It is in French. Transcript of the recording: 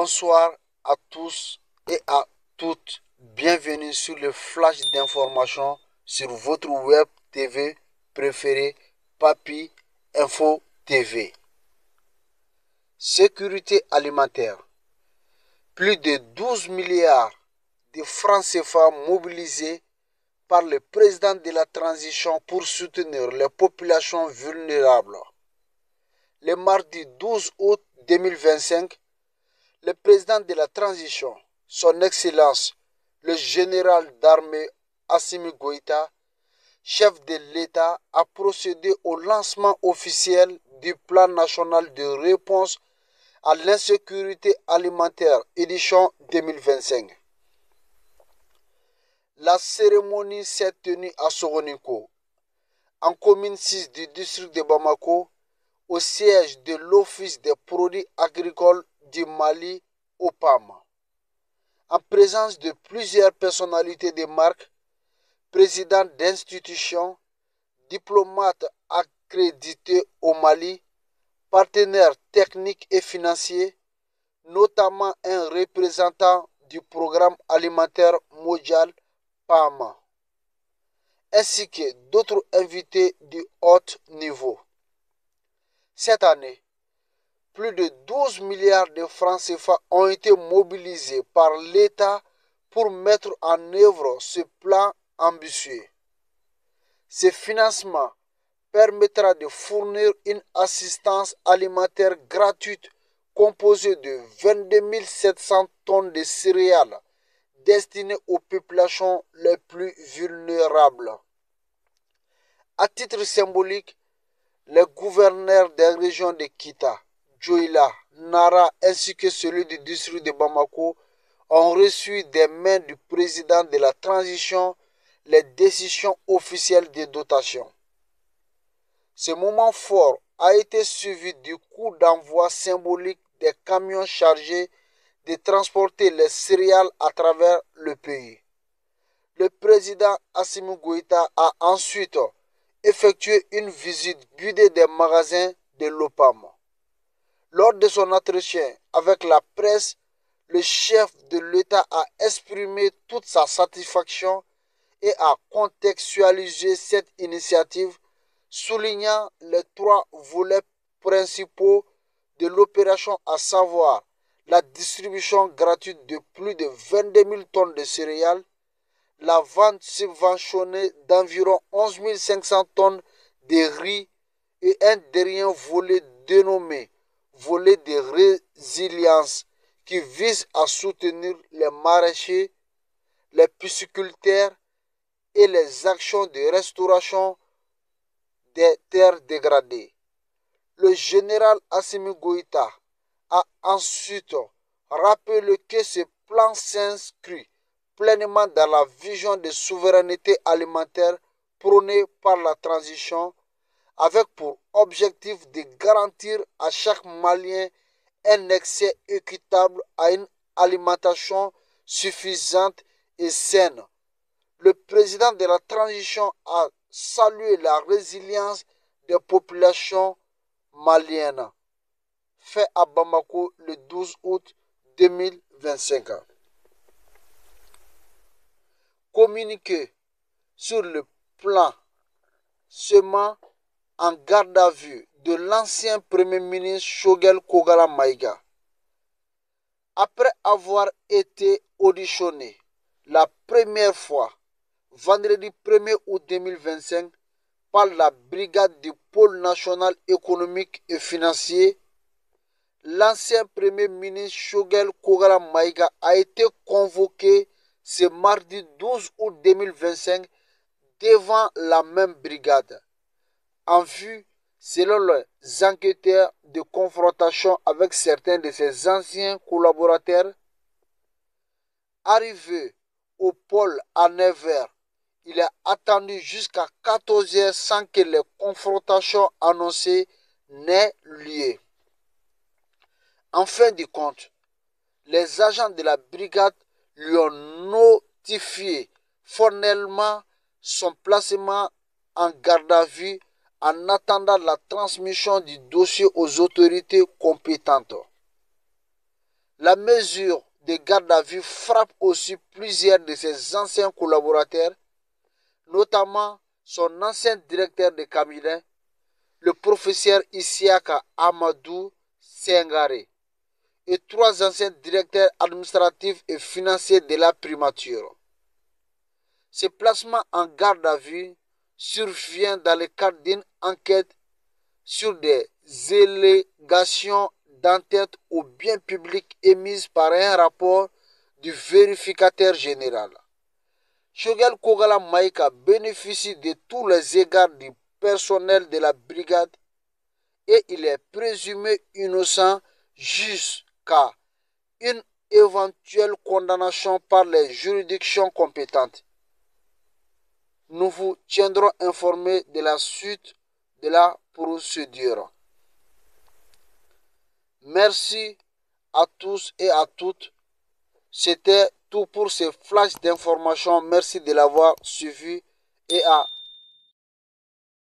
Bonsoir à tous et à toutes. Bienvenue sur le flash d'information sur votre web TV préféré, Papi Info TV. Sécurité alimentaire. Plus de 12 milliards de francs CFA mobilisés par le président de la transition pour soutenir les populations vulnérables. Le mardi 12 août 2025, le président de la transition, son Excellence, le général d'armée Assimi Goïta, chef de l'État, a procédé au lancement officiel du plan national de réponse à l'insécurité alimentaire édition 2025. La cérémonie s'est tenue à Soroniko, en commune 6 du district de Bamako, au siège de l'Office des produits agricoles du Mali, OPAM, en présence de plusieurs personnalités de marque, présidents d'institutions, diplomates accrédités au Mali, partenaires techniques et financiers, notamment un représentant du Programme alimentaire mondial PAM, ainsi que d'autres invités du haut niveau. Cette année, plus de 12 milliards de francs CFA ont été mobilisés par l'État pour mettre en œuvre ce plan ambitieux. Ce financement permettra de fournir une assistance alimentaire gratuite composée de 22 700 tonnes de céréales destinées aux populations les plus vulnérables. À titre symbolique, les gouverneurs des régions de Kita, Djoila, Nara ainsi que celui du district de Bamako ont reçu des mains du président de la transition les décisions officielles de dotation. Ce moment fort a été suivi du coup d'envoi symbolique des camions chargés de transporter les céréales à travers le pays. Le président Assimi Goïta a ensuite effectué une visite guidée des magasins de l'OPAM. Lors de son entretien avec la presse, le chef de l'État a exprimé toute sa satisfaction et a contextualisé cette initiative, soulignant les trois volets principaux de l'opération, à savoir la distribution gratuite de plus de 22 000 tonnes de céréales, la vente subventionnée d'environ 11 500 tonnes de riz et un dernier volet dénommé volet de résilience qui vise à soutenir les maraîchers, les pisciculteurs et les actions de restauration des terres dégradées. Le général Assimi Goïta a ensuite rappelé que ce plan s'inscrit pleinement dans la vision de souveraineté alimentaire prônée par la transition, avec pour objectif de garantir à chaque Malien un accès équitable à une alimentation suffisante et saine. Le président de la transition a salué la résilience des populations maliennes. Fait à Bamako le 12 août 2025. Communiqué sur le plan semant en garde à vue de l'ancien Premier ministre Choguel Kogala Maïga. Après avoir été auditionné la première fois, vendredi 1er août 2025, par la brigade du pôle national économique et financier, l'ancien Premier ministre Choguel Kogala Maïga a été convoqué ce mardi 12 août 2025 devant la même brigade, en vue, selon les enquêteurs, de confrontation avec certains de ses anciens collaborateurs. Arrivé au pôle à 9 h, il est attendu jusqu'à 14 h sans que les confrontations annoncées n'aient lieu. En fin de compte, les agents de la brigade lui ont notifié formellement son placement en garde à vue en attendant la transmission du dossier aux autorités compétentes. La mesure de garde à vue frappe aussi plusieurs de ses anciens collaborateurs, notamment son ancien directeur de cabinet, le professeur Isiaka Amadou Sengare, et 3 anciens directeurs administratifs et financiers de la primature. Ce placement en garde à vue survient dans le cadre d'une enquête sur des allégations d'entête au bien public émises par un rapport du vérificateur général. Shogel Kogala Maïka bénéficie de tous les égards du personnel de la brigade et il est présumé innocent jusqu'à une éventuelle condamnation par les juridictions compétentes. Nous vous tiendrons informés de la suite de la procédure. Merci à tous et à toutes. C'était tout pour ce flash d'information. Merci de l'avoir suivi et à